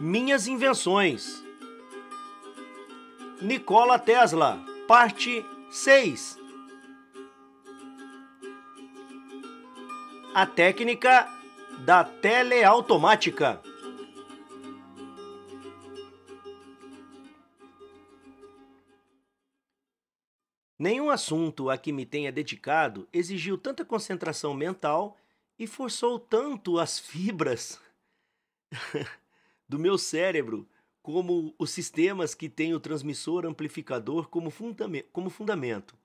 Minhas invenções. Nikola Tesla, parte 6. A técnica da teleautomática. Nenhum assunto a que me tenha dedicado exigiu tanta concentração mental e forçou tanto as fibras do meu cérebro como os sistemas que têm o transmissor amplificador como fundamento.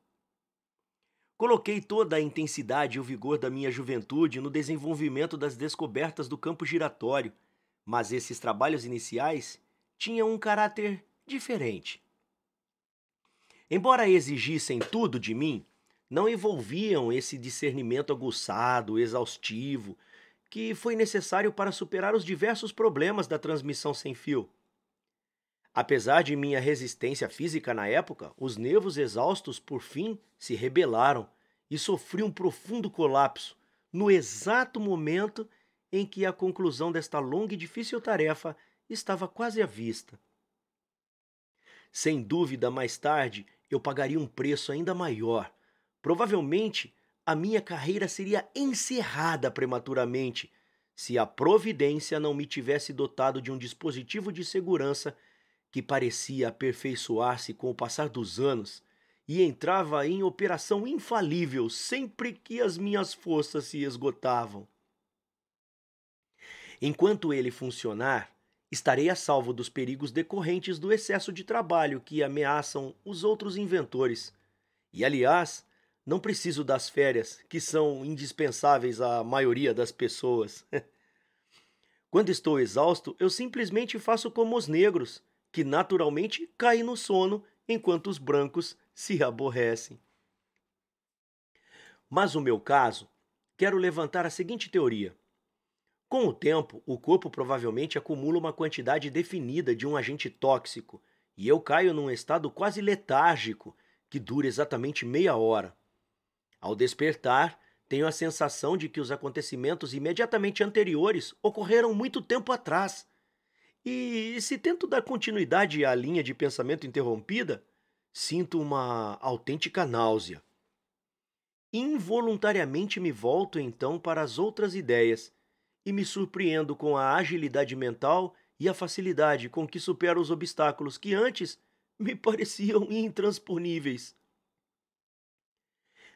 Coloquei toda a intensidade e o vigor da minha juventude no desenvolvimento das descobertas do campo giratório, mas esses trabalhos iniciais tinham um caráter diferente. Embora exigissem tudo de mim, não envolviam esse discernimento aguçado, exaustivo, que foi necessário para superar os diversos problemas da transmissão sem fio. Apesar de minha resistência física na época, os nervos exaustos, por fim, se rebelaram e sofri um profundo colapso no exato momento em que a conclusão desta longa e difícil tarefa estava quase à vista. Sem dúvida, mais tarde, eu pagaria um preço ainda maior. Provavelmente, a minha carreira seria encerrada prematuramente se a providência não me tivesse dotado de um dispositivo de segurança que parecia aperfeiçoar-se com o passar dos anos e entrava em operação infalível sempre que as minhas forças se esgotavam. Enquanto ele funcionar, estarei a salvo dos perigos decorrentes do excesso de trabalho que ameaçam os outros inventores. E, aliás, não preciso das férias, que são indispensáveis à maioria das pessoas. Quando estou exausto, eu simplesmente faço como os negros, que naturalmente caem no sono enquanto os brancos se aborrecem. Mas no meu caso, quero levantar a seguinte teoria. Com o tempo, o corpo provavelmente acumula uma quantidade definida de um agente tóxico e eu caio num estado quase letárgico que dura exatamente meia hora. Ao despertar, tenho a sensação de que os acontecimentos imediatamente anteriores ocorreram muito tempo atrás. E se tento dar continuidade à linha de pensamento interrompida, sinto uma autêntica náusea. Involuntariamente me volto então para as outras ideias e me surpreendo com a agilidade mental e a facilidade com que supero os obstáculos que antes me pareciam intransponíveis.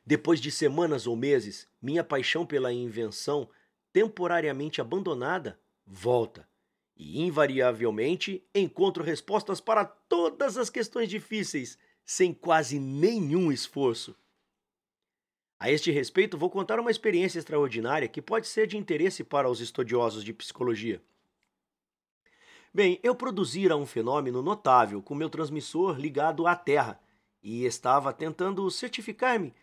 Depois de semanas ou meses, minha paixão pela invenção, temporariamente abandonada, volta. E, invariavelmente, encontro respostas para todas as questões difíceis, sem quase nenhum esforço. A este respeito, vou contar uma experiência extraordinária que pode ser de interesse para os estudiosos de psicologia. Bem, eu produzira um fenômeno notável com meu transmissor ligado à Terra e estava tentando certificar-me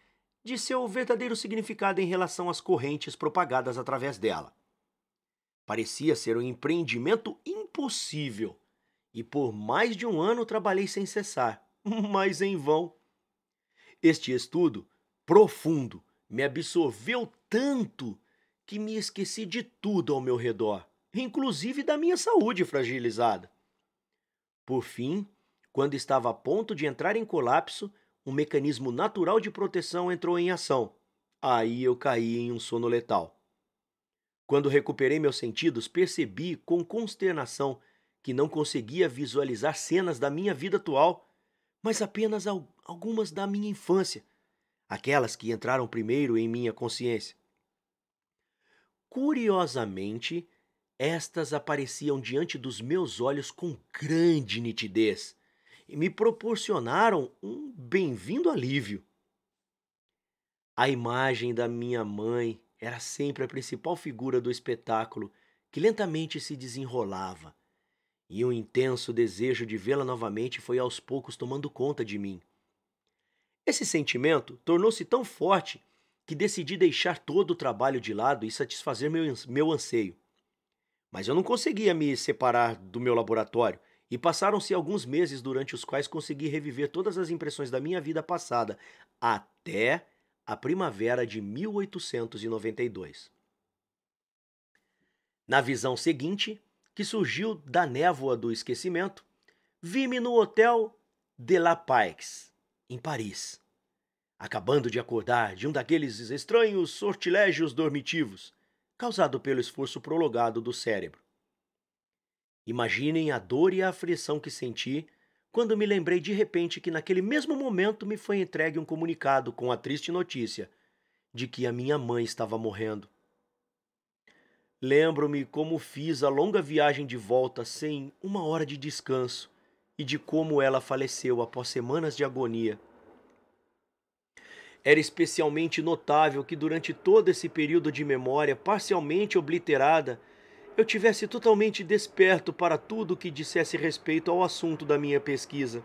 de seu verdadeiro significado em relação às correntes propagadas através dela. Parecia ser um empreendimento impossível e por mais de um ano trabalhei sem cessar, mas em vão. Este estudo profundo me absorveu tanto que me esqueci de tudo ao meu redor, inclusive da minha saúde fragilizada. Por fim, quando estava a ponto de entrar em colapso, um mecanismo natural de proteção entrou em ação. Aí eu caí em um sono letal. Quando recuperei meus sentidos, percebi com consternação que não conseguia visualizar cenas da minha vida atual, mas apenas algumas da minha infância, aquelas que entraram primeiro em minha consciência. Curiosamente, estas apareciam diante dos meus olhos com grande nitidez e me proporcionaram um bem-vindo alívio. A imagem da minha mãe era sempre a principal figura do espetáculo que lentamente se desenrolava, e um intenso desejo de vê-la novamente foi aos poucos tomando conta de mim. Esse sentimento tornou-se tão forte que decidi deixar todo o trabalho de lado e satisfazer meu anseio. Mas eu não conseguia me separar do meu laboratório, e passaram-se alguns meses durante os quais consegui reviver todas as impressões da minha vida passada, até a primavera de 1892. Na visão seguinte, que surgiu da névoa do esquecimento, vi-me no Hotel de la Paix, em Paris, acabando de acordar de um daqueles estranhos sortilégios dormitivos, causado pelo esforço prolongado do cérebro. Imaginem a dor e a aflição que senti quando me lembrei de repente que naquele mesmo momento me foi entregue um comunicado com a triste notícia de que a minha mãe estava morrendo. Lembro-me como fiz a longa viagem de volta sem uma hora de descanso e de como ela faleceu após semanas de agonia. Era especialmente notável que durante todo esse período de memória parcialmente obliterada, eu tivesse totalmente desperto para tudo que dissesse respeito ao assunto da minha pesquisa.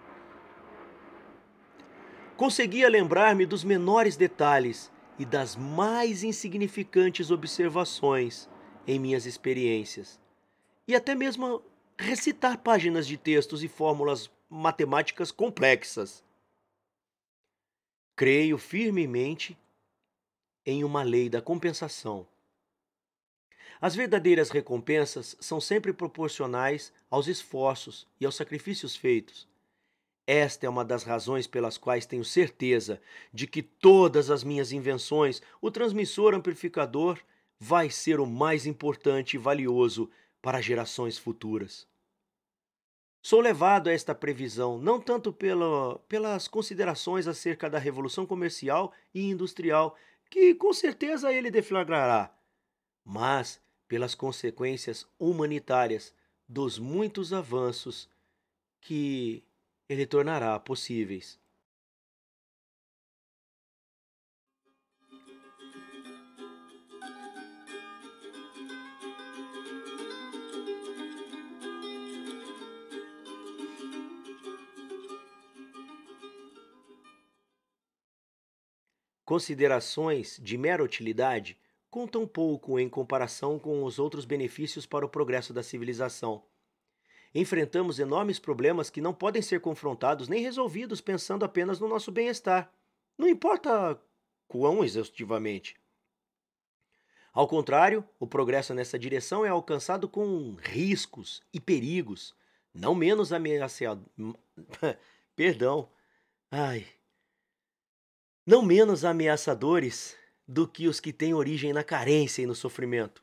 Conseguia lembrar-me dos menores detalhes e das mais insignificantes observações em minhas experiências, e até mesmo recitar páginas de textos e fórmulas matemáticas complexas. Creio firmemente em uma lei da compensação. As verdadeiras recompensas são sempre proporcionais aos esforços e aos sacrifícios feitos. Esta é uma das razões pelas quais tenho certeza de que todas as minhas invenções, o transmissor amplificador, vai ser o mais importante e valioso para gerações futuras. Sou levado a esta previsão não tanto pelas considerações acerca da revolução comercial e industrial, que com certeza ele deflagrará, mas pelas consequências humanitárias dos muitos avanços que ele tornará possíveis. Considerações de mera utilidade contam pouco em comparação com os outros benefícios para o progresso da civilização. Enfrentamos enormes problemas que não podem ser confrontados nem resolvidos pensando apenas no nosso bem-estar. Não importa quão exaustivamente. Ao contrário, o progresso nessa direção é alcançado com riscos e perigos, não menos ameaçadores. Perdão. Ai. Não menos ameaçadores do que os que têm origem na carência e no sofrimento.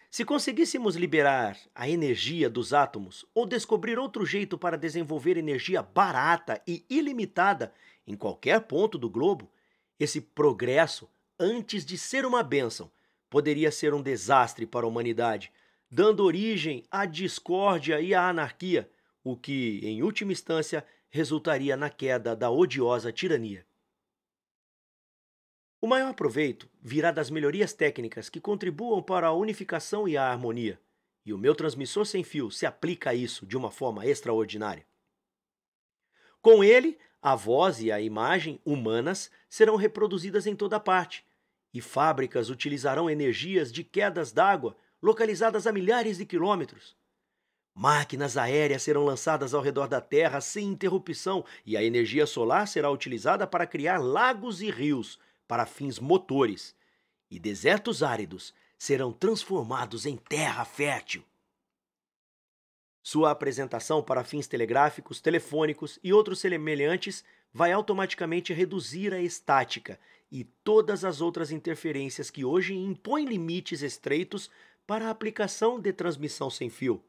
Se conseguíssemos liberar a energia dos átomos ou descobrir outro jeito para desenvolver energia barata e ilimitada em qualquer ponto do globo, esse progresso, antes de ser uma bênção, poderia ser um desastre para a humanidade, dando origem à discórdia e à anarquia, o que, em última instância, resultaria na queda da odiosa tirania. O maior proveito virá das melhorias técnicas que contribuam para a unificação e a harmonia, e o meu transmissor sem fio se aplica a isso de uma forma extraordinária. Com ele, a voz e a imagem humanas serão reproduzidas em toda parte, e fábricas utilizarão energias de quedas d'água localizadas a milhares de quilômetros. Máquinas aéreas serão lançadas ao redor da Terra sem interrupção, e a energia solar será utilizada para criar lagos e rios para fins motores, e desertos áridos serão transformados em terra fértil. Sua apresentação para fins telegráficos, telefônicos e outros semelhantes vai automaticamente reduzir a estática e todas as outras interferências que hoje impõem limites estreitos para a aplicação de transmissão sem fio.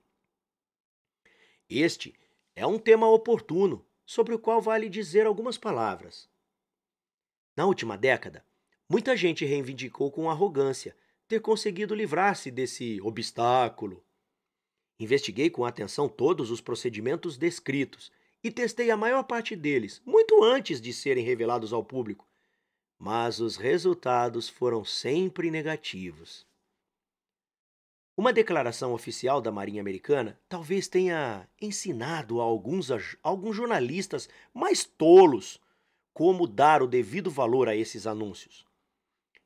Este é um tema oportuno, sobre o qual vale dizer algumas palavras. Na última década, muita gente reivindicou com arrogância ter conseguido livrar-se desse obstáculo. Investiguei com atenção todos os procedimentos descritos e testei a maior parte deles, muito antes de serem revelados ao público, mas os resultados foram sempre negativos. Uma declaração oficial da Marinha Americana talvez tenha ensinado a alguns jornalistas mais tolos como dar o devido valor a esses anúncios.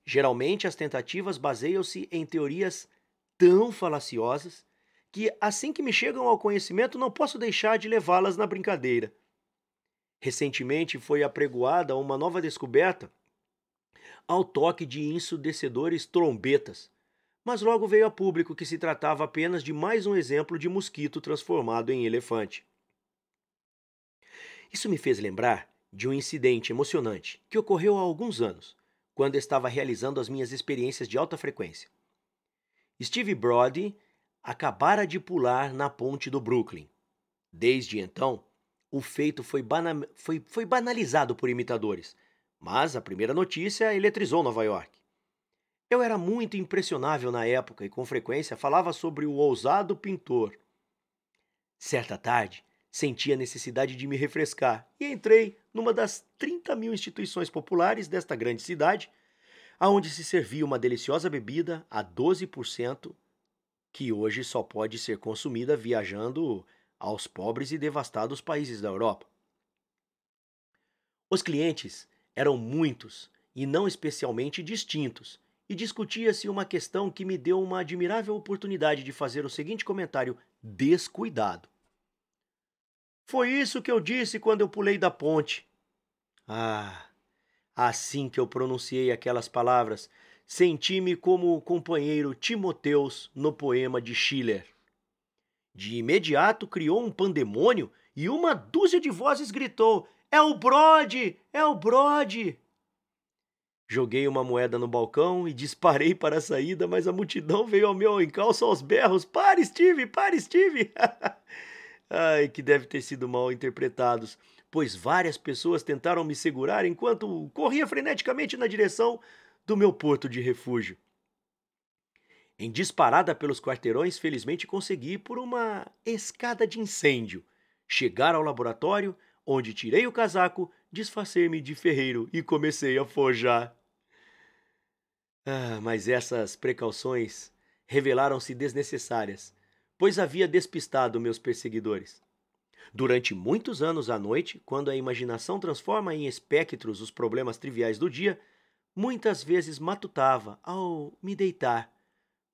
Geralmente, as tentativas baseiam-se em teorias tão falaciosas que, assim que me chegam ao conhecimento, não posso deixar de levá-las na brincadeira. Recentemente foi apregoada uma nova descoberta ao toque de ensurdecedores trombetas, mas logo veio a público que se tratava apenas de mais um exemplo de mosquito transformado em elefante. Isso me fez lembrar de um incidente emocionante que ocorreu há alguns anos, quando estava realizando as minhas experiências de alta frequência. Steve Brody acabara de pular na ponte do Brooklyn. Desde então, o feito foi banalizado por imitadores, mas a primeira notícia eletrizou Nova York. Eu era muito impressionável na época e com frequência falava sobre o ousado pintor. Certa tarde, senti a necessidade de me refrescar e entrei numa das 30.000 instituições populares desta grande cidade, aonde se servia uma deliciosa bebida a 12%, que hoje só pode ser consumida viajando aos pobres e devastados países da Europa. Os clientes eram muitos e não especialmente distintos, e discutia-se uma questão que me deu uma admirável oportunidade de fazer o seguinte comentário descuidado. Foi isso que eu disse quando eu pulei da ponte. Ah, assim que eu pronunciei aquelas palavras, senti-me como o companheiro Timoteus no poema de Schiller. De imediato criou um pandemônio e uma dúzia de vozes gritou: É o Brody! É o Brody! Joguei uma moeda no balcão e disparei para a saída, mas a multidão veio ao meu encalço aos berros: Pare, Steve! Pare, Steve! Ai, que deve ter sido mal interpretados, pois várias pessoas tentaram me segurar enquanto corria freneticamente na direção do meu porto de refúgio. Em disparada pelos quarteirões, felizmente consegui, por uma escada de incêndio, chegar ao laboratório, onde tirei o casaco, disfarcei-me de ferreiro e comecei a forjar. Mas essas precauções revelaram-se desnecessárias, pois havia despistado meus perseguidores. Durante muitos anos à noite, quando a imaginação transforma em espectros os problemas triviais do dia, muitas vezes matutava ao me deitar.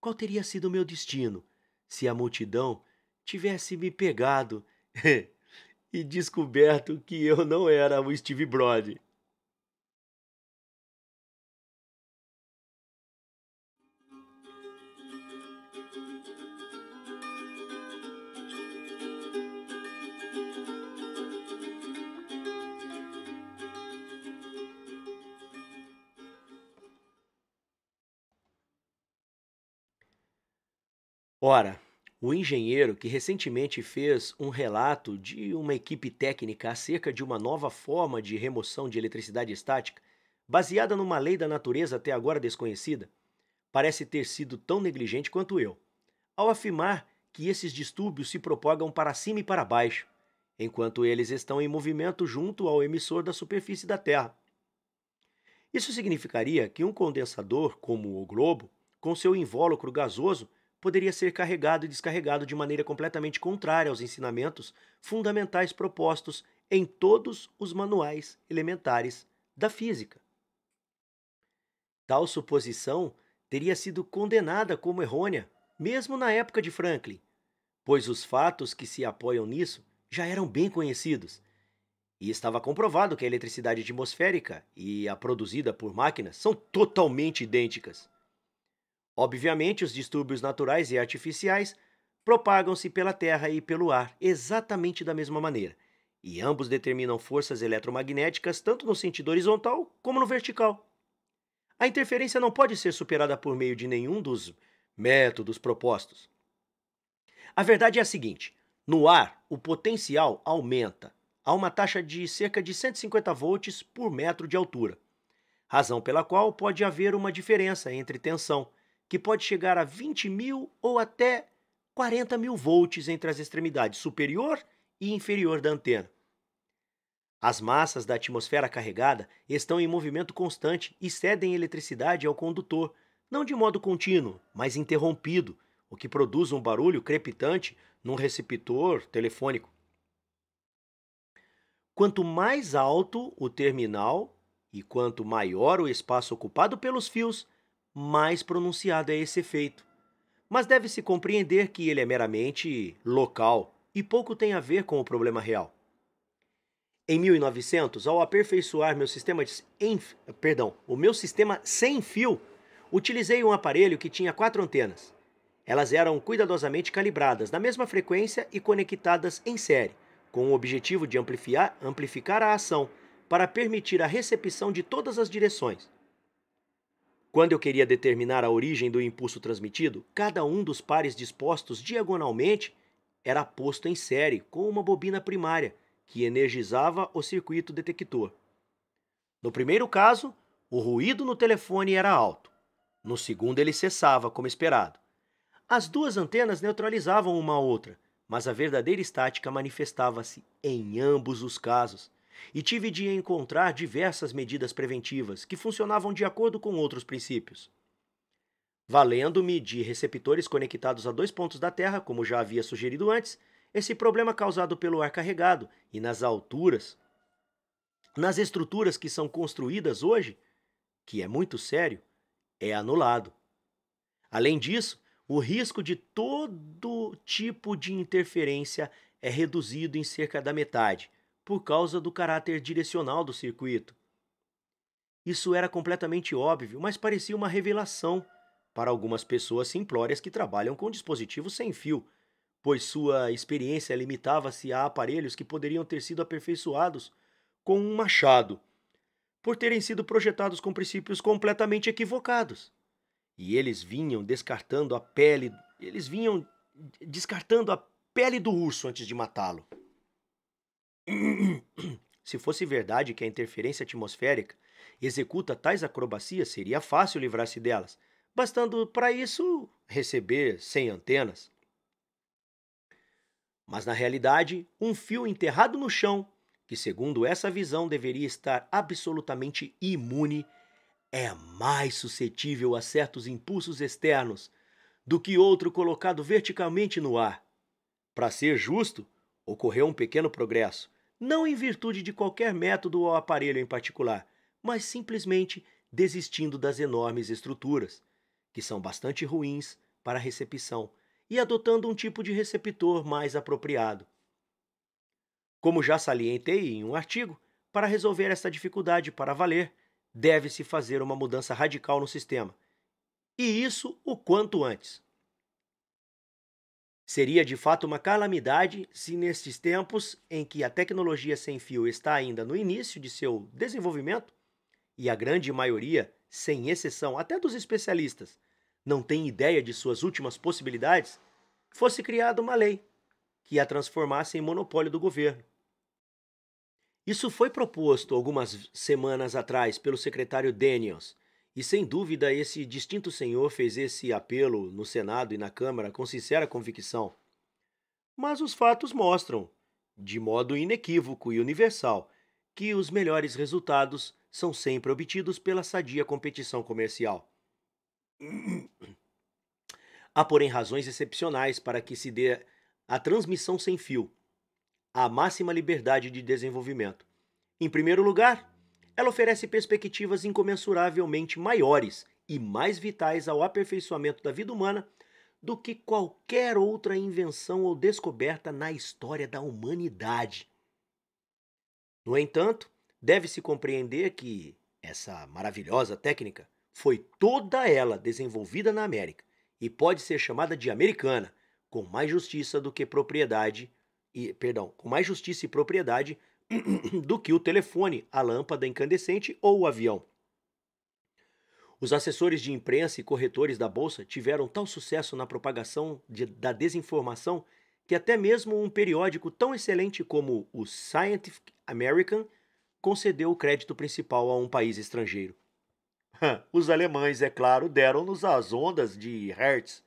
Qual teria sido o meu destino se a multidão tivesse me pegado e descoberto que eu não era o Steve Brody? Ora, o engenheiro que recentemente fez um relato de uma equipe técnica acerca de uma nova forma de remoção de eletricidade estática, baseada numa lei da natureza até agora desconhecida, parece ter sido tão negligente quanto eu, ao afirmar que esses distúrbios se propagam para cima e para baixo, enquanto eles estão em movimento junto ao emissor da superfície da Terra. Isso significaria que um condensador, como o globo, com seu invólucro gasoso, poderia ser carregado e descarregado de maneira completamente contrária aos ensinamentos fundamentais propostos em todos os manuais elementares da física. Tal suposição teria sido condenada como errônea, mesmo na época de Franklin, pois os fatos que se apoiam nisso já eram bem conhecidos. E estava comprovado que a eletricidade atmosférica e a produzida por máquinas são totalmente idênticas. Obviamente, os distúrbios naturais e artificiais propagam-se pela terra e pelo ar exatamente da mesma maneira, e ambos determinam forças eletromagnéticas tanto no sentido horizontal como no vertical. A interferência não pode ser superada por meio de nenhum dos métodos propostos. A verdade é a seguinte: no ar, o potencial aumenta a uma taxa de cerca de 150 volts por metro de altura, razão pela qual pode haver uma diferença entre tensão, que pode chegar a 20.000 ou até 40.000 volts entre as extremidades superior e inferior da antena. As massas da atmosfera carregada estão em movimento constante e cedem eletricidade ao condutor, não de modo contínuo, mas interrompido, o que produz um barulho crepitante num receptor telefônico. Quanto mais alto o terminal e quanto maior o espaço ocupado pelos fios, mais pronunciado é esse efeito. Mas deve-se compreender que ele é meramente local e pouco tem a ver com o problema real. Em 1900, ao aperfeiçoar o meu sistema sem fio, Utilizei um aparelho que tinha 4 antenas. Elas eram cuidadosamente calibradas na mesma frequência e conectadas em série, com o objetivo de amplificar a ação para permitir a recepção de todas as direções. Quando eu queria determinar a origem do impulso transmitido, cada um dos pares dispostos diagonalmente era posto em série com uma bobina primária, que energizava o circuito detector. No primeiro caso, o ruído no telefone era alto. No segundo, ele cessava, como esperado. As duas antenas neutralizavam uma a outra, mas a verdadeira estática manifestava-se em ambos os casos. E tive de encontrar diversas medidas preventivas que funcionavam de acordo com outros princípios. Valendo-me de receptores conectados a 2 pontos da Terra, como já havia sugerido antes, esse problema causado pelo ar carregado e nas estruturas que são construídas hoje, que é muito sério, é anulado. Além disso, o risco de todo tipo de interferência é reduzido em cerca da metade, por causa do caráter direcional do circuito. Isso era completamente óbvio, mas parecia uma revelação para algumas pessoas simplórias que trabalham com dispositivos sem fio, pois sua experiência limitava-se a aparelhos que poderiam ter sido aperfeiçoados com um machado, por terem sido projetados com princípios completamente equivocados. E eles vinham descartando a pele do urso antes de matá-lo. Se fosse verdade que a interferência atmosférica executa tais acrobacias, seria fácil livrar-se delas, bastando para isso receber 100 antenas. Mas na realidade, um fio enterrado no chão, que segundo essa visão deveria estar absolutamente imune, é mais suscetível a certos impulsos externos do que outro colocado verticalmente no ar. Para ser justo, ocorreu um pequeno progresso, não em virtude de qualquer método ou aparelho em particular, mas simplesmente desistindo das enormes estruturas, que são bastante ruins para a recepção, e adotando um tipo de receptor mais apropriado. Como já salientei em um artigo, para resolver esta dificuldade para valer, deve-se fazer uma mudança radical no sistema, e isso o quanto antes. Seria de fato uma calamidade se, nestes tempos em que a tecnologia sem fio está ainda no início de seu desenvolvimento, e a grande maioria, sem exceção até dos especialistas, não tem ideia de suas últimas possibilidades, fosse criada uma lei que a transformasse em monopólio do governo. Isso foi proposto algumas semanas atrás pelo secretário Daniels, e sem dúvida esse distinto senhor fez esse apelo no Senado e na Câmara com sincera convicção. Mas os fatos mostram, de modo inequívoco e universal, que os melhores resultados são sempre obtidos pela sadia competição comercial. Há, porém, razões excepcionais para que se dê a transmissão sem fio, a máxima liberdade de desenvolvimento. Em primeiro lugar, ela oferece perspectivas incomensuravelmente maiores e mais vitais ao aperfeiçoamento da vida humana do que qualquer outra invenção ou descoberta na história da humanidade. No entanto, deve-se compreender que essa maravilhosa técnica foi toda ela desenvolvida na América e pode ser chamada de americana, com mais justiça e propriedade do que o telefone, a lâmpada incandescente ou o avião. Os assessores de imprensa e corretores da bolsa tiveram tal sucesso na propagação da desinformação que até mesmo um periódico tão excelente como o Scientific American concedeu o crédito principal a um país estrangeiro. Os alemães, é claro, deram-nos as ondas de Hertz,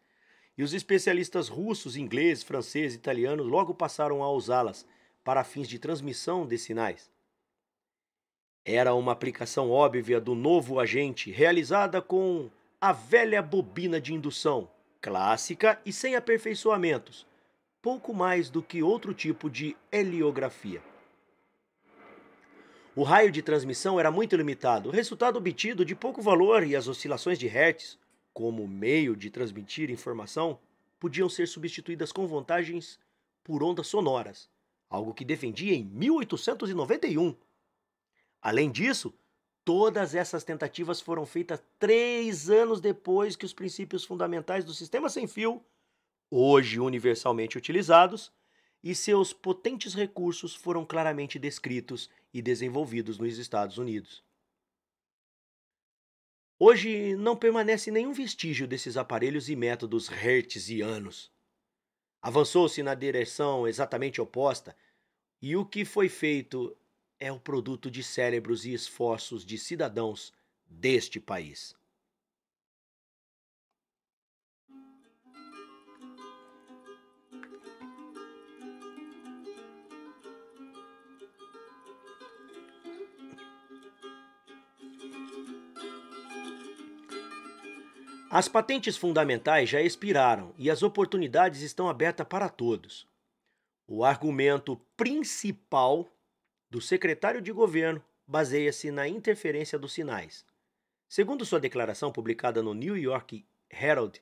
e os especialistas russos, ingleses, franceses e italianos logo passaram a usá-las para fins de transmissão de sinais. Era uma aplicação óbvia do novo agente, realizada com a velha bobina de indução, clássica e sem aperfeiçoamentos, pouco mais do que outro tipo de heliografia. O raio de transmissão era muito limitado, o resultado obtido de pouco valor e as oscilações de Hertz, como meio de transmitir informação, podiam ser substituídas com vantagens por ondas sonoras, algo que defendia em 1891. Além disso, Todas essas tentativas foram feitas 3 anos depois que os princípios fundamentais do sistema sem fio, hoje universalmente utilizados, e seus potentes recursos foram claramente descritos e desenvolvidos nos Estados Unidos. Hoje não permanece nenhum vestígio desses aparelhos e métodos hertzianos. Avançou-se na direção exatamente oposta, e o que foi feito é o produto de cérebros e esforços de cidadãos deste país. As patentes fundamentais já expiraram e as oportunidades estão abertas para todos. O argumento principal do secretário de governo baseia-se na interferência dos sinais. Segundo sua declaração publicada no New York Herald,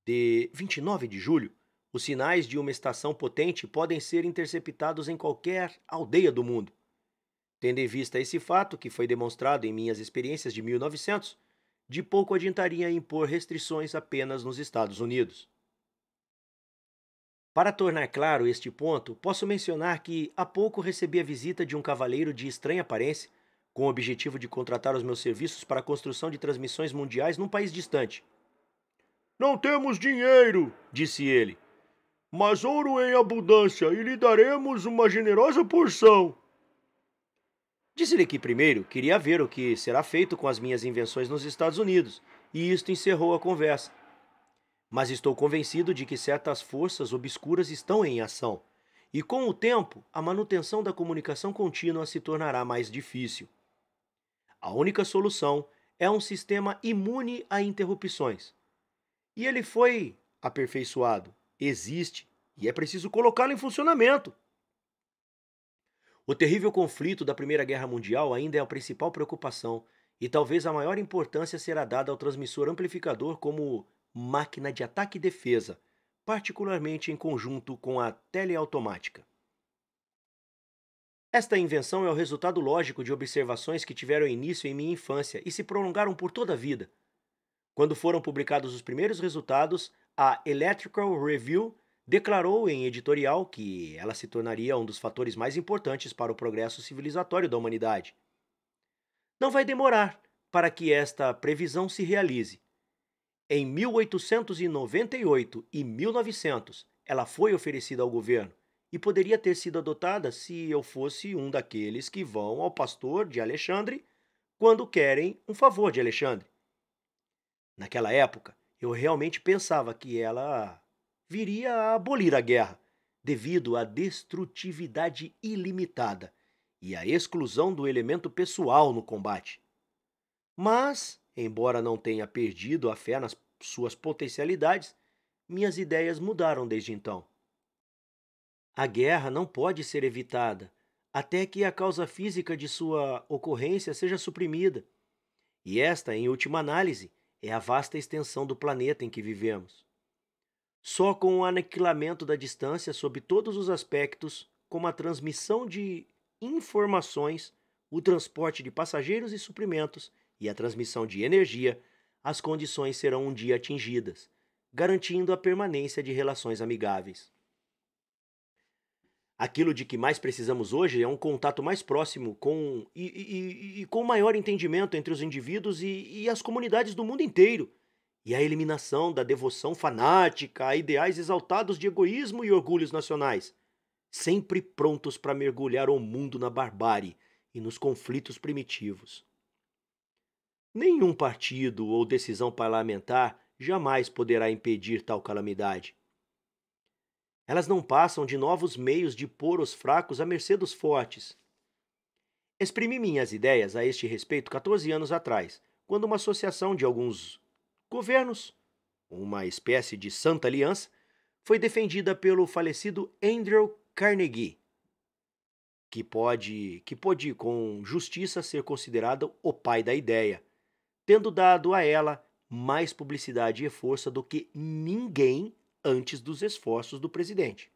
de 29 de julho, os sinais de uma estação potente podem ser interceptados em qualquer aldeia do mundo. Tendo em vista esse fato, que foi demonstrado em minhas experiências de 1900, de pouco adiantaria impor restrições apenas nos Estados Unidos. Para tornar claro este ponto, posso mencionar que há pouco recebi a visita de um cavalheiro de estranha aparência, com o objetivo de contratar os meus serviços para a construção de transmissões mundiais num país distante. Não temos dinheiro, disse ele, mas ouro em abundância e lhe daremos uma generosa porção. Disse-lhe que primeiro queria ver o que será feito com as minhas invenções nos Estados Unidos, e isto encerrou a conversa. Mas estou convencido de que certas forças obscuras estão em ação, e com o tempo, a manutenção da comunicação contínua se tornará mais difícil. A única solução é um sistema imune a interrupções. E ele foi aperfeiçoado, existe, e é preciso colocá-lo em funcionamento. O terrível conflito da Primeira Guerra Mundial ainda é a principal preocupação, e talvez a maior importância será dada ao transmissor amplificador como máquina de ataque e defesa, particularmente em conjunto com a teleautomática. Esta invenção é o resultado lógico de observações que tiveram início em minha infância e se prolongaram por toda a vida. Quando foram publicados os primeiros resultados, a Electrical Review declarou em editorial que ela se tornaria um dos fatores mais importantes para o progresso civilizatório da humanidade. Não vai demorar para que esta previsão se realize. Em 1898 e 1900, ela foi oferecida ao governo e poderia ter sido adotada se eu fosse um daqueles que vão ao pastor de Alexandre quando querem um favor de Alexandre. Naquela época, eu realmente pensava que ela viria a abolir a guerra, devido à destrutividade ilimitada e à exclusão do elemento pessoal no combate. Mas, embora não tenha perdido a fé nas suas potencialidades, minhas ideias mudaram desde então. A guerra não pode ser evitada até que a causa física de sua ocorrência seja suprimida. E esta, em última análise, é a vasta extensão do planeta em que vivemos. Só com o aniquilamento da distância sob todos os aspectos, como a transmissão de informações, o transporte de passageiros e suprimentos e a transmissão de energia, as condições serão um dia atingidas, garantindo a permanência de relações amigáveis. Aquilo de que mais precisamos hoje é um contato mais próximo e com maior entendimento entre os indivíduos e as comunidades do mundo inteiro, e a eliminação da devoção fanática a ideais exaltados de egoísmo e orgulhos nacionais, sempre prontos para mergulhar o mundo na barbárie e nos conflitos primitivos. Nenhum partido ou decisão parlamentar jamais poderá impedir tal calamidade. Elas não passam de novos meios de pôr os fracos à mercê dos fortes. Exprimi minhas ideias a este respeito 14 anos atrás, quando uma associação de alguns governos, uma espécie de Santa Aliança, foi defendida pelo falecido Andrew Carnegie, que pôde com justiça ser considerado o pai da ideia, tendo dado a ela mais publicidade e força do que ninguém antes dos esforços do presidente.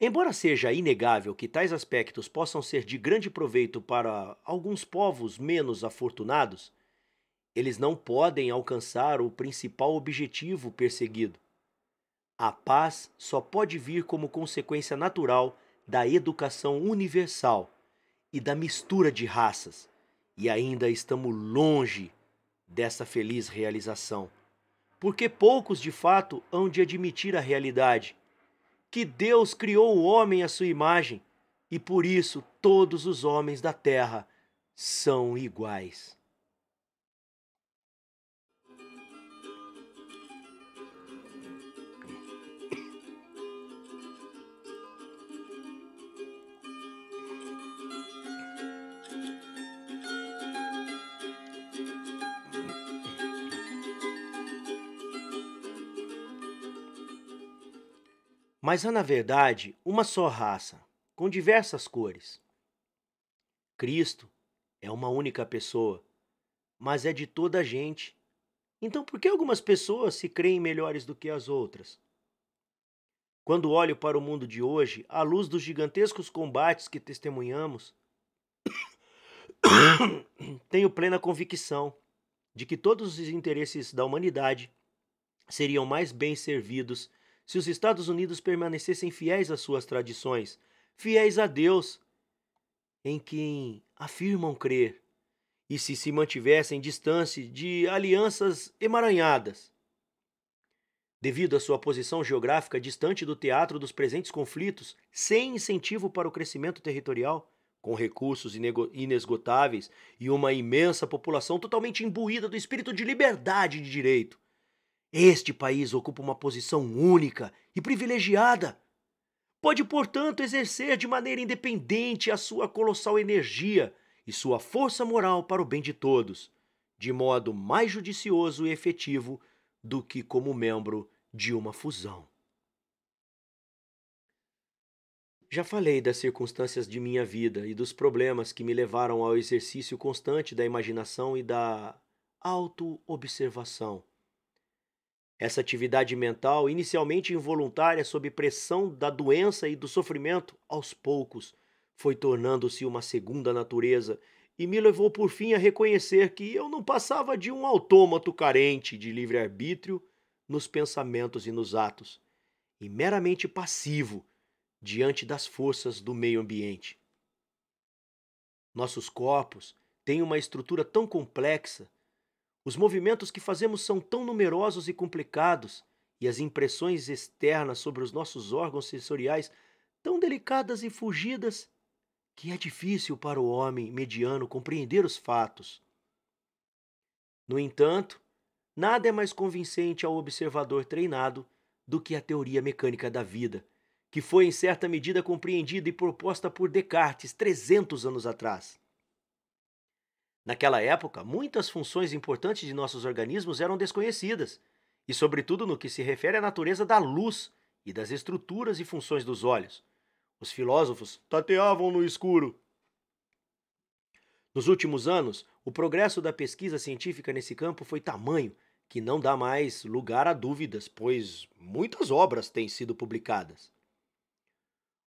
Embora seja inegável que tais aspectos possam ser de grande proveito para alguns povos menos afortunados, eles não podem alcançar o principal objetivo perseguido. A paz só pode vir como consequência natural da educação universal e da mistura de raças, e ainda estamos longe dessa feliz realização, porque poucos de fato hão de admitir a realidade que Deus criou o homem à sua imagem e por isso todos os homens da terra são iguais. Mas há, na verdade, uma só raça, com diversas cores. Cristo é uma única pessoa, mas é de toda a gente. Então, por que algumas pessoas se creem melhores do que as outras? Quando olho para o mundo de hoje, à luz dos gigantescos combates que testemunhamos, tenho plena convicção de que todos os interesses da humanidade seriam mais bem servidos se os Estados Unidos permanecessem fiéis às suas tradições, fiéis a Deus, em quem afirmam crer, e se mantivessem distante de alianças emaranhadas. Devido à sua posição geográfica distante do teatro dos presentes conflitos, sem incentivo para o crescimento territorial, com recursos inesgotáveis e uma imensa população totalmente imbuída do espírito de liberdade e de direito, este país ocupa uma posição única e privilegiada. Pode, portanto, exercer de maneira independente a sua colossal energia e sua força moral para o bem de todos, de modo mais judicioso e efetivo do que como membro de uma fusão. Já falei das circunstâncias de minha vida e dos problemas que me levaram ao exercício constante da imaginação e da autoobservação. Essa atividade mental, inicialmente involuntária sob pressão da doença e do sofrimento, aos poucos foi tornando-se uma segunda natureza e me levou por fim a reconhecer que eu não passava de um autômato carente de livre-arbítrio nos pensamentos e nos atos, e meramente passivo diante das forças do meio ambiente. Nossos corpos têm uma estrutura tão complexa, os movimentos que fazemos são tão numerosos e complicados, e as impressões externas sobre os nossos órgãos sensoriais tão delicadas e fugidas, que é difícil para o homem mediano compreender os fatos. No entanto, nada é mais convincente ao observador treinado do que a teoria mecânica da vida, que foi em certa medida compreendida e proposta por Descartes 300 anos atrás. Naquela época, muitas funções importantes de nossos organismos eram desconhecidas, e sobretudo no que se refere à natureza da luz e das estruturas e funções dos olhos. Os filósofos tateavam no escuro. Nos últimos anos, o progresso da pesquisa científica nesse campo foi tamanho que não dá mais lugar a dúvidas, pois muitas obras têm sido publicadas.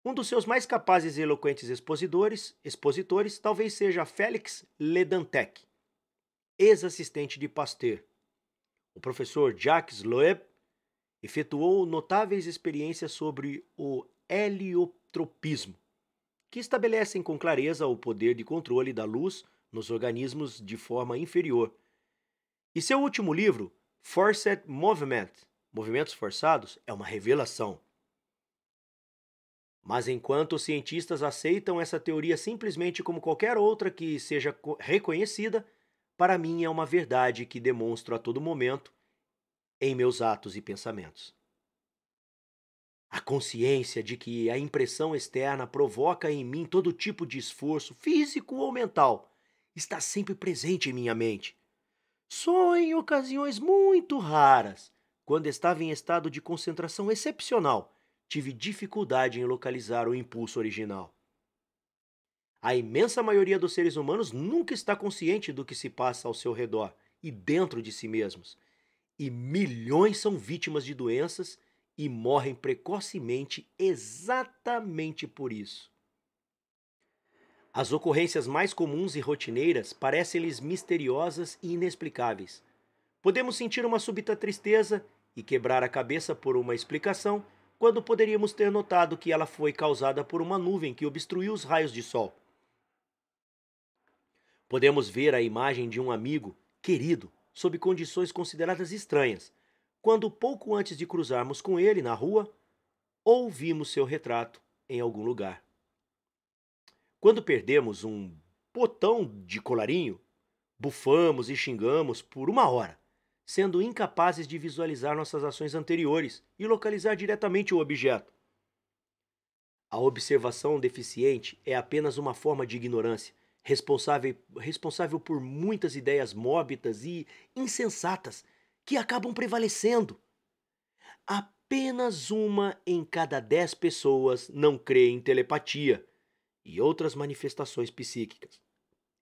Um dos seus mais capazes e eloquentes expositores talvez seja Félix Ledantec, ex-assistente de Pasteur. O professor Jacques Loeb efetuou notáveis experiências sobre o heliotropismo, que estabelecem com clareza o poder de controle da luz nos organismos de forma inferior. E seu último livro, Forced Movement, Movimentos Forçados, é uma revelação. Mas enquanto os cientistas aceitam essa teoria simplesmente como qualquer outra que seja reconhecida, para mim é uma verdade que demonstro a todo momento em meus atos e pensamentos. A consciência de que a impressão externa provoca em mim todo tipo de esforço, físico ou mental, está sempre presente em minha mente. Só em ocasiões muito raras, quando estava em estado de concentração excepcional, tive dificuldade em localizar o impulso original. A imensa maioria dos seres humanos nunca está consciente do que se passa ao seu redor e dentro de si mesmos, e milhões são vítimas de doenças e morrem precocemente exatamente por isso. As ocorrências mais comuns e rotineiras parecem-lhes misteriosas e inexplicáveis. Podemos sentir uma súbita tristeza e quebrar a cabeça por uma explicação, quando poderíamos ter notado que ela foi causada por uma nuvem que obstruiu os raios de sol. Podemos ver a imagem de um amigo querido sob condições consideradas estranhas, quando pouco antes de cruzarmos com ele na rua, ouvimos seu retrato em algum lugar. Quando perdemos um botão de colarinho, bufamos e xingamos por uma hora, sendo incapazes de visualizar nossas ações anteriores e localizar diretamente o objeto. A observação deficiente é apenas uma forma de ignorância, responsável por muitas ideias mórbidas e insensatas que acabam prevalecendo. Apenas uma em cada 10 pessoas não crê em telepatia e outras manifestações psíquicas,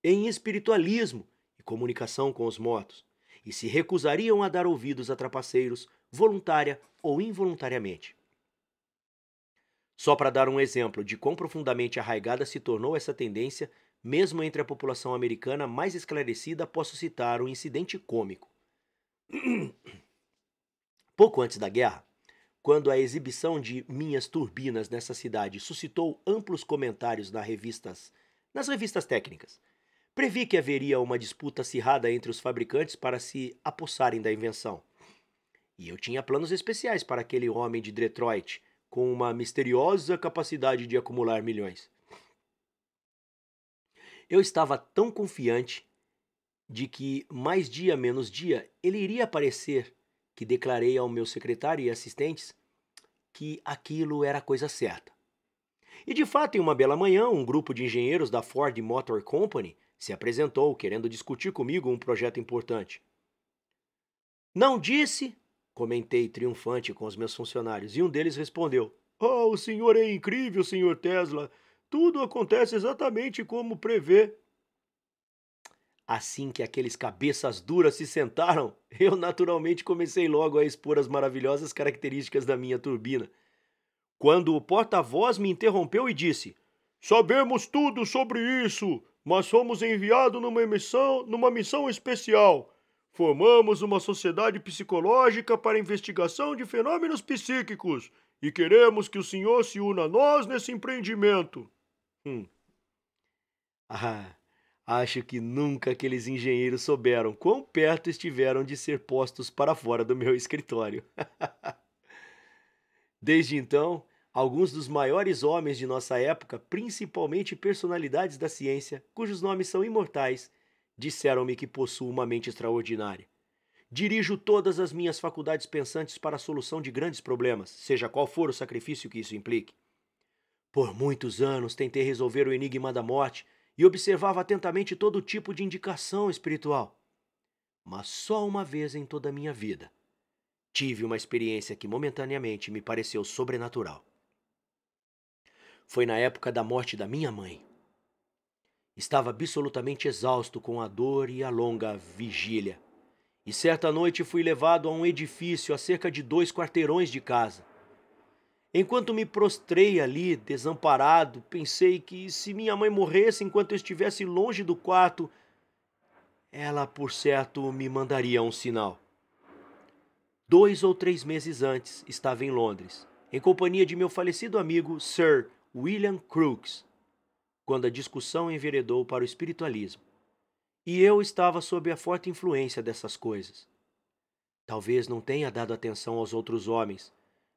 em espiritualismo e comunicação com os mortos, e se recusariam a dar ouvidos a trapaceiros, voluntária ou involuntariamente. Só para dar um exemplo de quão profundamente arraigada se tornou essa tendência, mesmo entre a população americana mais esclarecida, posso citar um incidente cômico. Pouco antes da guerra, quando a exibição de minhas turbinas nessa cidade suscitou amplos comentários nas revistas técnicas, previ que haveria uma disputa acirrada entre os fabricantes para se apossarem da invenção. E eu tinha planos especiais para aquele homem de Detroit, com uma misteriosa capacidade de acumular milhões. Eu estava tão confiante de que, mais dia menos dia, ele iria aparecer, que declarei ao meu secretário e assistentes que aquilo era a coisa certa. E de fato, em uma bela manhã, um grupo de engenheiros da Ford Motor Company se apresentou, querendo discutir comigo um projeto importante. Não disse, comentei triunfante com os meus funcionários, e um deles respondeu: "Oh, o senhor é incrível, senhor Tesla. Tudo acontece exatamente como prevê." Assim que aqueles cabeças duras se sentaram, eu naturalmente comecei logo a expor as maravilhosas características da minha turbina, quando o porta-voz me interrompeu e disse: "Sabemos tudo sobre isso, mas fomos enviados numa missão especial. Formamos uma sociedade psicológica para investigação de fenômenos psíquicos e queremos que o senhor se una a nós nesse empreendimento." Ah, acho que nunca aqueles engenheiros souberam quão perto estiveram de ser postos para fora do meu escritório. Desde então, alguns dos maiores homens de nossa época, principalmente personalidades da ciência, cujos nomes são imortais, disseram-me que possuo uma mente extraordinária. Dirijo todas as minhas faculdades pensantes para a solução de grandes problemas, seja qual for o sacrifício que isso implique. Por muitos anos tentei resolver o enigma da morte e observava atentamente todo tipo de indicação espiritual. Mas só uma vez em toda a minha vida tive uma experiência que momentaneamente me pareceu sobrenatural. Foi na época da morte da minha mãe. Estava absolutamente exausto com a dor e a longa vigília. E certa noite fui levado a um edifício a cerca de 2 quarteirões de casa. Enquanto me prostrei ali, desamparado, pensei que se minha mãe morresse enquanto eu estivesse longe do quarto, ela, por certo, me mandaria um sinal. 2 ou 3 meses antes, estava em Londres, em companhia de meu falecido amigo Sir William Crookes, quando a discussão enveredou para o espiritualismo. E eu estava sob a forte influência dessas coisas. Talvez não tenha dado atenção aos outros homens,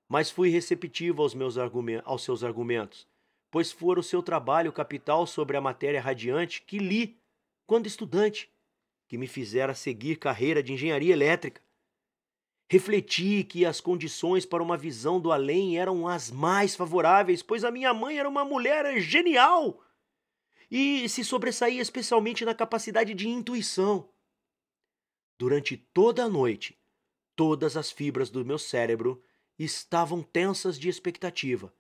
mas fui receptivo aos seus argumentos, pois fora o seu trabalho capital sobre a matéria radiante que li quando estudante, que me fizera seguir carreira de engenharia elétrica. Refleti que as condições para uma visão do além eram as mais favoráveis, pois a minha mãe era uma mulher genial e se sobressaía especialmente na capacidade de intuição. Durante toda a noite, todas as fibras do meu cérebro estavam tensas de expectativa,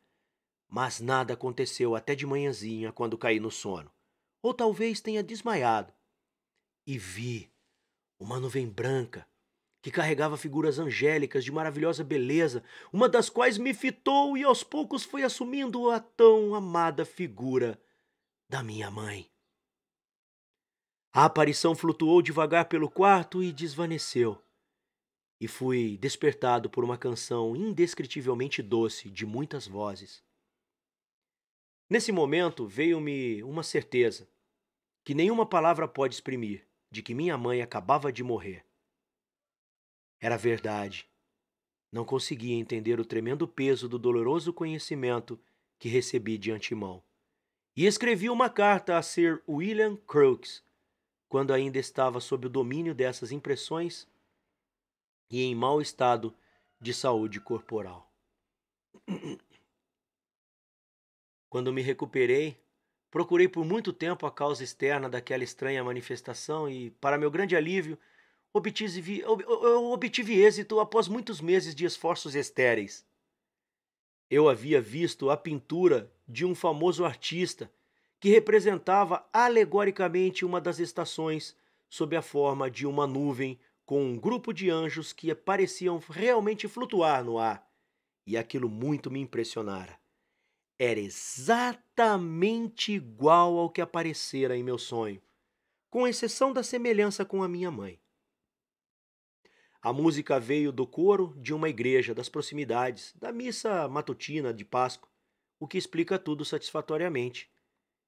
mas nada aconteceu até de manhãzinha quando caí no sono, ou talvez tenha desmaiado, e vi uma nuvem branca que carregava figuras angélicas de maravilhosa beleza, uma das quais me fitou e aos poucos foi assumindo a tão amada figura da minha mãe. A aparição flutuou devagar pelo quarto e desvaneceu, e fui despertado por uma canção indescritivelmente doce de muitas vozes. Nesse momento veio-me uma certeza, que nenhuma palavra pode exprimir, de que minha mãe acabava de morrer. Era verdade. Não conseguia entender o tremendo peso do doloroso conhecimento que recebi de antemão. E escrevi uma carta a Sir William Crookes, quando ainda estava sob o domínio dessas impressões e em mau estado de saúde corporal. Quando me recuperei, procurei por muito tempo a causa externa daquela estranha manifestação e, para meu grande alívio, obtive êxito após muitos meses de esforços estéreis. Eu havia visto a pintura de um famoso artista que representava alegoricamente uma das estações sob a forma de uma nuvem com um grupo de anjos que pareciam realmente flutuar no ar, e aquilo muito me impressionara. Era exatamente igual ao que aparecera em meu sonho, com exceção da semelhança com a minha mãe. A música veio do coro de uma igreja das proximidades, da missa matutina de Páscoa, o que explica tudo satisfatoriamente,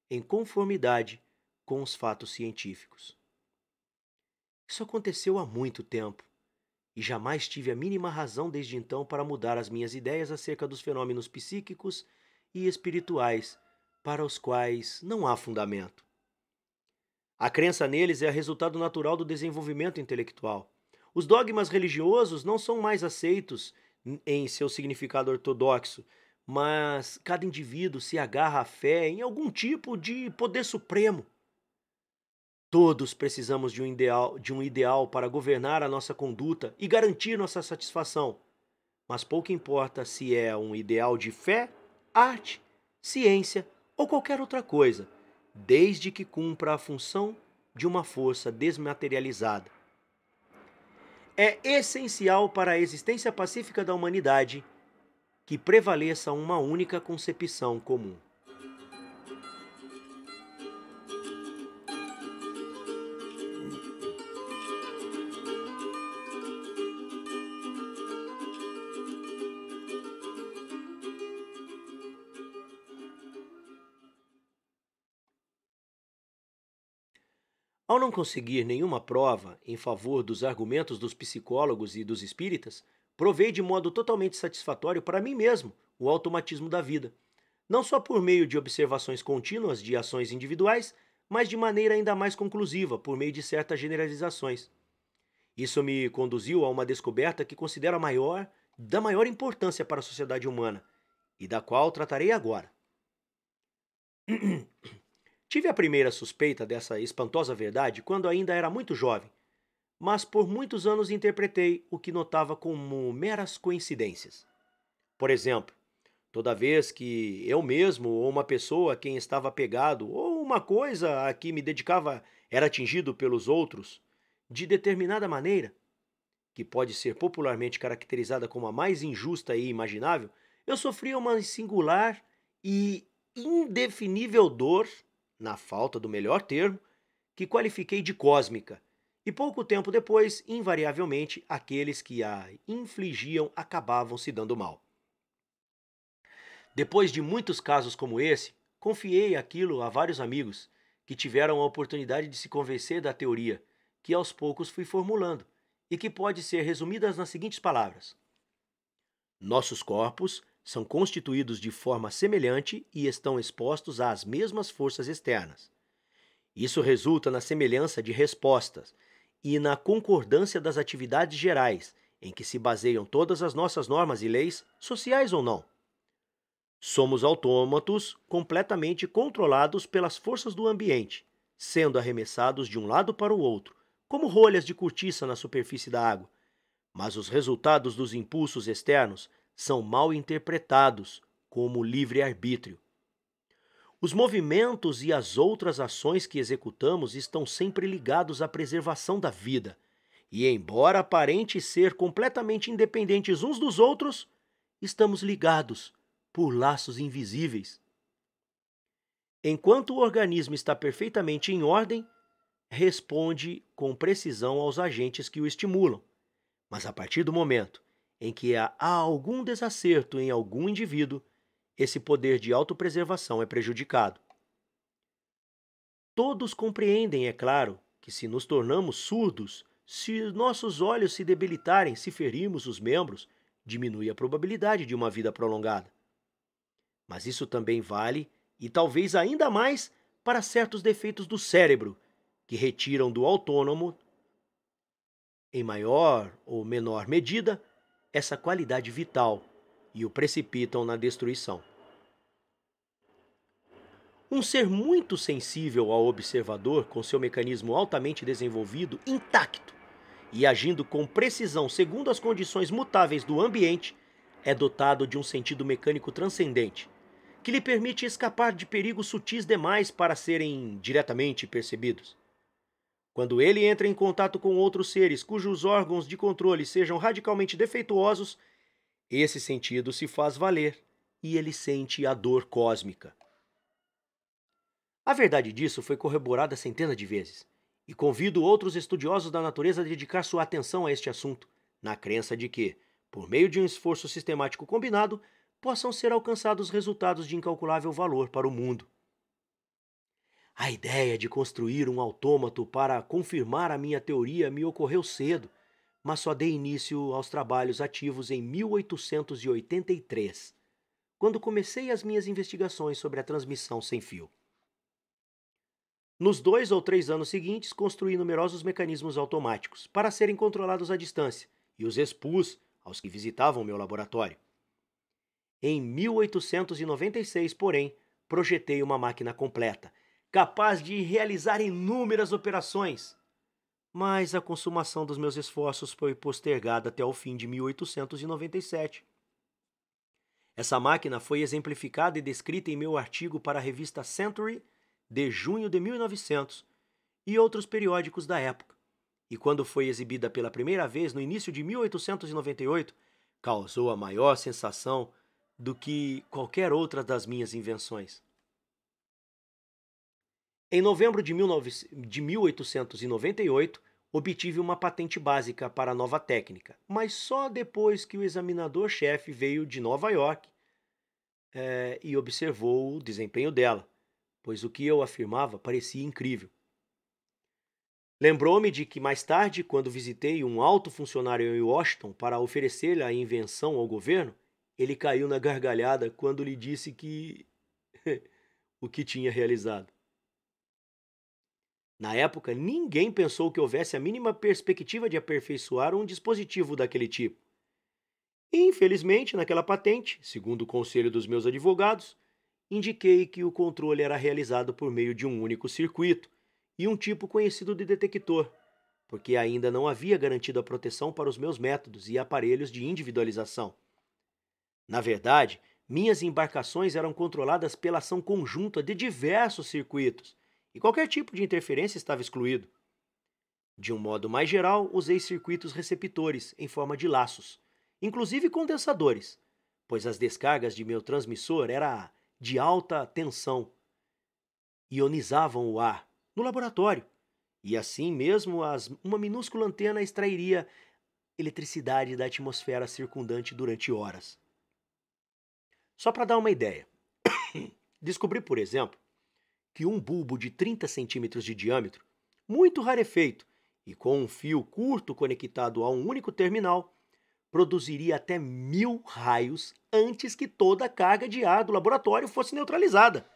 em conformidade com os fatos científicos. Isso aconteceu há muito tempo, e jamais tive a mínima razão desde então para mudar as minhas ideias acerca dos fenômenos psíquicos e espirituais, para os quais não há fundamento. A crença neles é resultado natural do desenvolvimento intelectual. Os dogmas religiosos não são mais aceitos em seu significado ortodoxo, mas cada indivíduo se agarra à fé em algum tipo de poder supremo. Todos precisamos de um ideal para governar a nossa conduta e garantir nossa satisfação, mas pouco importa se é um ideal de fé, arte, ciência ou qualquer outra coisa, desde que cumpra a função de uma força desmaterializada. É essencial para a existência pacífica da humanidade que prevaleça uma única concepção comum. Ao não conseguir nenhuma prova em favor dos argumentos dos psicólogos e dos espíritas, provei de modo totalmente satisfatório para mim mesmo o automatismo da vida, não só por meio de observações contínuas de ações individuais, mas de maneira ainda mais conclusiva, por meio de certas generalizações. Isso me conduziu a uma descoberta que considero da maior importância para a sociedade humana, e da qual tratarei agora. Tive a primeira suspeita dessa espantosa verdade quando ainda era muito jovem, mas por muitos anos interpretei o que notava como meras coincidências. Por exemplo, toda vez que eu mesmo ou uma pessoa a quem estava apegado ou uma coisa a que me dedicava era atingido pelos outros de determinada maneira, que pode ser popularmente caracterizada como a mais injusta e imaginável, eu sofria uma singular e indefinível dor, na falta do melhor termo, que qualifiquei de cósmica, e pouco tempo depois, invariavelmente, aqueles que a infligiam acabavam se dando mal. Depois de muitos casos como esse, confiei aquilo a vários amigos, que tiveram a oportunidade de se convencer da teoria, que aos poucos fui formulando, e que pode ser resumida nas seguintes palavras: nossos corpos são constituídos de forma semelhante e estão expostos às mesmas forças externas. Isso resulta na semelhança de respostas e na concordância das atividades gerais, em que se baseiam todas as nossas normas e leis, sociais ou não. Somos autômatos completamente controlados pelas forças do ambiente, sendo arremessados de um lado para o outro, como rolhas de cortiça na superfície da água. Mas os resultados dos impulsos externos são mal interpretados como livre-arbítrio. Os movimentos e as outras ações que executamos estão sempre ligados à preservação da vida, E embora aparente ser completamente independentes uns dos outros, estamos ligados por laços invisíveis. Enquanto o organismo está perfeitamente em ordem, responde com precisão aos agentes que o estimulam. Mas a partir do momento em que há algum desacerto em algum indivíduo, esse poder de autopreservação é prejudicado. Todos compreendem, é claro, que se nos tornamos surdos, se nossos olhos se debilitarem, se ferirmos os membros, diminui a probabilidade de uma vida prolongada. Mas isso também vale, e talvez ainda mais, para certos defeitos do cérebro, que retiram do autônomo, em maior ou menor medida, essa qualidade vital e o precipitam na destruição. Um ser muito sensível ao observador, com seu mecanismo altamente desenvolvido, intacto e agindo com precisão segundo as condições mutáveis do ambiente, é dotado de um sentido mecânico transcendente, que lhe permite escapar de perigos sutis demais para serem diretamente percebidos. Quando ele entra em contato com outros seres cujos órgãos de controle sejam radicalmente defeituosos, esse sentido se faz valer e ele sente a dor cósmica. A verdade disso foi corroborada centenas de vezes, e convido outros estudiosos da natureza a dedicar sua atenção a este assunto, na crença de que, por meio de um esforço sistemático combinado, possam ser alcançados resultados de incalculável valor para o mundo. A ideia de construir um autômato para confirmar a minha teoria me ocorreu cedo, mas só dei início aos trabalhos ativos em 1883, quando comecei as minhas investigações sobre a transmissão sem fio. Nos 2 ou 3 anos seguintes, construí numerosos mecanismos automáticos para serem controlados à distância e os expus aos que visitavam meu laboratório. Em 1896, porém, projetei uma máquina completa, capaz de realizar inúmeras operações. Mas a consumação dos meus esforços foi postergada até o fim de 1897. Essa máquina foi exemplificada e descrita em meu artigo para a revista Century de junho de 1900 e outros periódicos da época, e quando foi exibida pela primeira vez no início de 1898, causou a maior sensação do que qualquer outra das minhas invenções. Em novembro de 1898, obtive uma patente básica para a nova técnica, mas só depois que o examinador-chefe veio de Nova York e observou o desempenho dela, pois o que eu afirmava parecia incrível. Lembrou-me de que mais tarde, quando visitei um alto funcionário em Washington para oferecer-lhe a invenção ao governo, ele caiu na gargalhada quando lhe disse que o que tinha realizado. Na época, ninguém pensou que houvesse a mínima perspectiva de aperfeiçoar um dispositivo daquele tipo. E, infelizmente, naquela patente, segundo o conselho dos meus advogados, indiquei que o controle era realizado por meio de um único circuito e um tipo conhecido de detector, porque ainda não havia garantido a proteção para os meus métodos e aparelhos de individualização. Na verdade, minhas embarcações eram controladas pela ação conjunta de diversos circuitos, e qualquer tipo de interferência estava excluído. De um modo mais geral, usei circuitos receptores em forma de laços, inclusive condensadores, pois as descargas de meu transmissor eram de alta tensão, ionizavam o ar no laboratório, e assim mesmo uma minúscula antena extrairia eletricidade da atmosfera circundante durante horas. Só para dar uma ideia, descobri, por exemplo, que um bulbo de 30 centímetros de diâmetro, muito rarefeito e com um fio curto conectado a um único terminal, produziria até 1000 raios antes que toda a carga de ar do laboratório fosse neutralizada.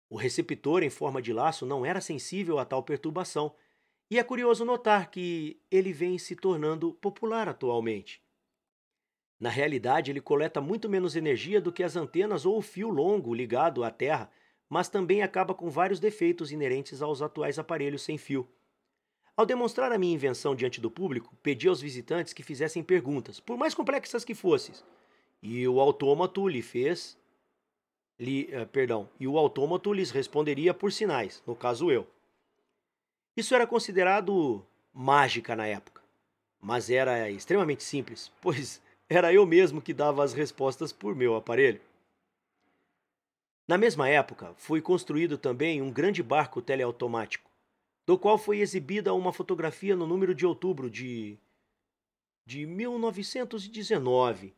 O receptor em forma de laço não era sensível a tal perturbação, e é curioso notar que ele vem se tornando popular atualmente. Na realidade, ele coleta muito menos energia do que as antenas ou o fio longo ligado à Terra, mas também acaba com vários defeitos inerentes aos atuais aparelhos sem fio. Ao demonstrar a minha invenção diante do público, pedi aos visitantes que fizessem perguntas, por mais complexas que fossem, e o autômato lhes responderia por sinais, no caso eu. Isso era considerado mágica na época, mas era extremamente simples, pois era eu mesmo que dava as respostas por meu aparelho. Na mesma época, foi construído também um grande barco teleautomático, do qual foi exibida uma fotografia no número de outubro de 1919,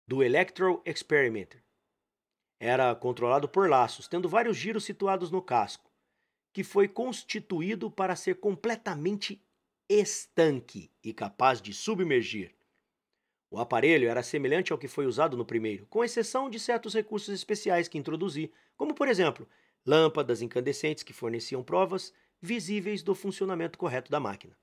do Electro Experimenter. Era controlado por laços, tendo vários giros situados no casco, que foi constituído para ser completamente estanque e capaz de submergir. O aparelho era semelhante ao que foi usado no primeiro, com exceção de certos recursos especiais que introduzi, como por exemplo, lâmpadas incandescentes que forneciam provas visíveis do funcionamento correto da máquina.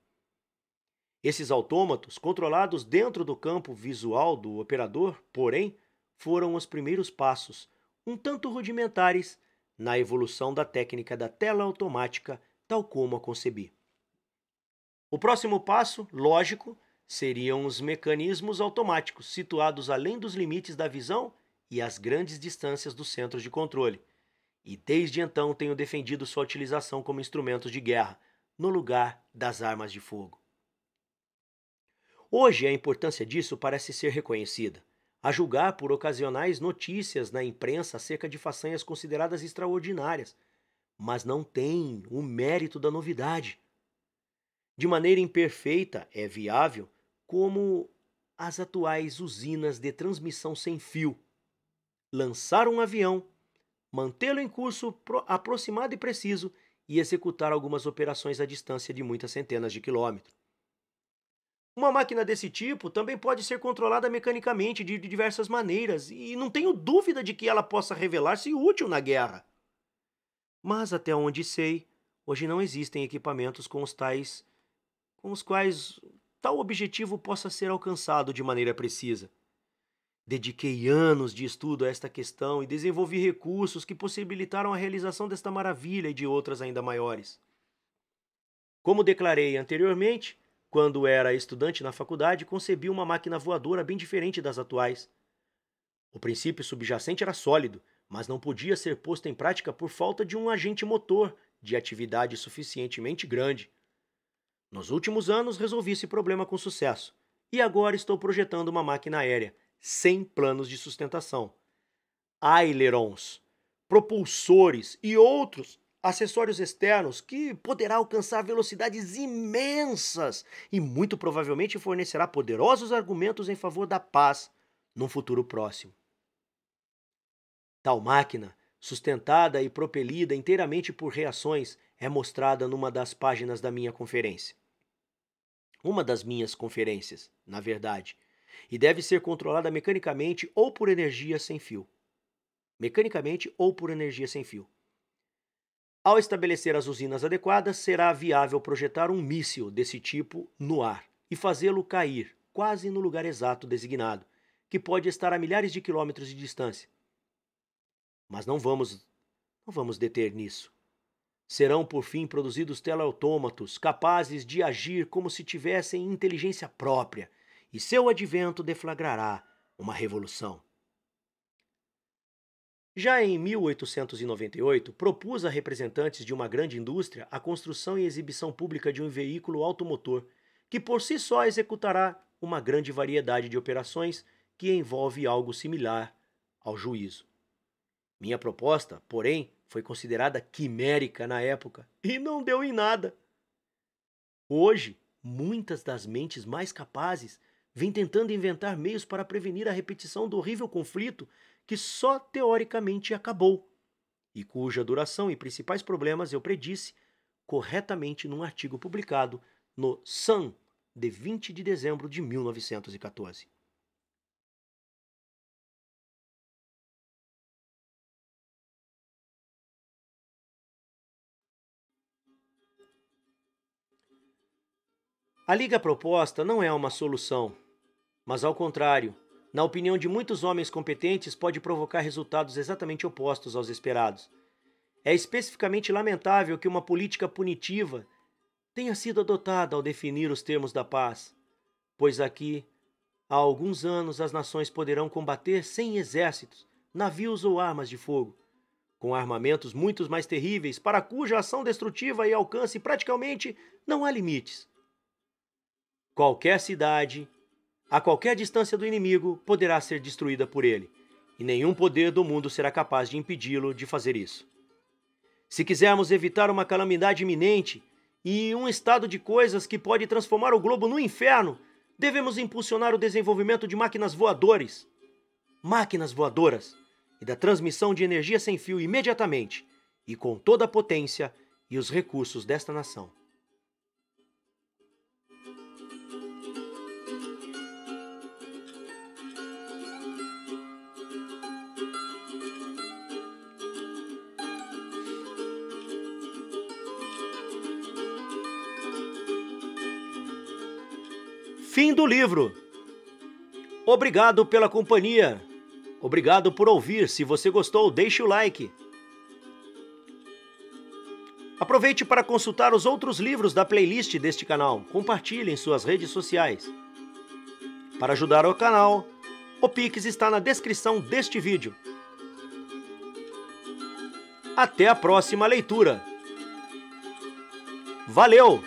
Esses autômatos, controlados dentro do campo visual do operador, porém, foram os primeiros passos, um tanto rudimentares, na evolução da técnica da tela automática, tal como a concebi. O próximo passo, lógico, seriam os mecanismos automáticos, situados além dos limites da visão e às grandes distâncias dos centros de controle. E desde então tenho defendido sua utilização como instrumentos de guerra, no lugar das armas de fogo. Hoje a importância disso parece ser reconhecida, a julgar por ocasionais notícias na imprensa acerca de façanhas consideradas extraordinárias, mas não tem o mérito da novidade. De maneira imperfeita, é viável, como as atuais usinas de transmissão sem fio. Lançar um avião, mantê-lo em curso aproximado e preciso e executar algumas operações à distância de muitas centenas de quilômetros. Uma máquina desse tipo também pode ser controlada mecanicamente de diversas maneiras, e não tenho dúvida de que ela possa revelar-se útil na guerra. Mas até onde sei, hoje não existem equipamentos com os quais tal objetivo possa ser alcançado de maneira precisa. Dediquei anos de estudo a esta questão e desenvolvi recursos que possibilitaram a realização desta maravilha e de outras ainda maiores. Como declarei anteriormente, quando era estudante na faculdade, concebi uma máquina voadora bem diferente das atuais. O princípio subjacente era sólido, mas não podia ser posto em prática por falta de um agente motor de atividade suficientemente grande. Nos últimos anos resolvi esse problema com sucesso, e agora estou projetando uma máquina aérea, sem planos de sustentação. Ailerons, propulsores e outros acessórios externos que poderá alcançar velocidades imensas e muito provavelmente fornecerá poderosos argumentos em favor da paz num futuro próximo. Tal máquina, sustentada e propelida inteiramente por reações, é mostrada numa das páginas da minha conferência. Uma das minhas conferências, na verdade, e deve ser controlada mecanicamente ou por energia sem fio. Mecanicamente ou por energia sem fio. Ao estabelecer as usinas adequadas, será viável projetar um míssil desse tipo no ar e fazê-lo cair quase no lugar exato designado, que pode estar a milhares de quilômetros de distância. Mas não vamos deter nisso. Serão, por fim, produzidos teleautômatos capazes de agir como se tivessem inteligência própria, e seu advento deflagrará uma revolução. Já em 1898, propus a representantes de uma grande indústria a construção e exibição pública de um veículo automotor, que por si só executará uma grande variedade de operações que envolve algo similar ao juízo. Minha proposta, porém, foi considerada quimérica na época e não deu em nada. Hoje, muitas das mentes mais capazes vêm tentando inventar meios para prevenir a repetição do horrível conflito que só teoricamente acabou, e cuja duração e principais problemas eu predisse corretamente num artigo publicado no Sun de 20 de dezembro de 1914. A liga proposta não é uma solução, mas ao contrário, na opinião de muitos homens competentes, pode provocar resultados exatamente opostos aos esperados. É especificamente lamentável que uma política punitiva tenha sido adotada ao definir os termos da paz, pois aqui, há alguns anos, as nações poderão combater sem exércitos, navios ou armas de fogo, com armamentos muito mais terríveis, para cuja ação destrutiva e alcance praticamente não há limites. Qualquer cidade, a qualquer distância do inimigo, poderá ser destruída por ele, e nenhum poder do mundo será capaz de impedi-lo de fazer isso. Se quisermos evitar uma calamidade iminente e um estado de coisas que pode transformar o globo no inferno, devemos impulsionar o desenvolvimento de máquinas voadoras e da transmissão de energia sem fio imediatamente e com toda a potência e os recursos desta nação. Fim do livro. Obrigado pela companhia. Obrigado por ouvir. Se você gostou, deixe o like. Aproveite para consultar os outros livros da playlist deste canal. Compartilhe em suas redes sociais. Para ajudar o canal, o Pix está na descrição deste vídeo. Até a próxima leitura. Valeu!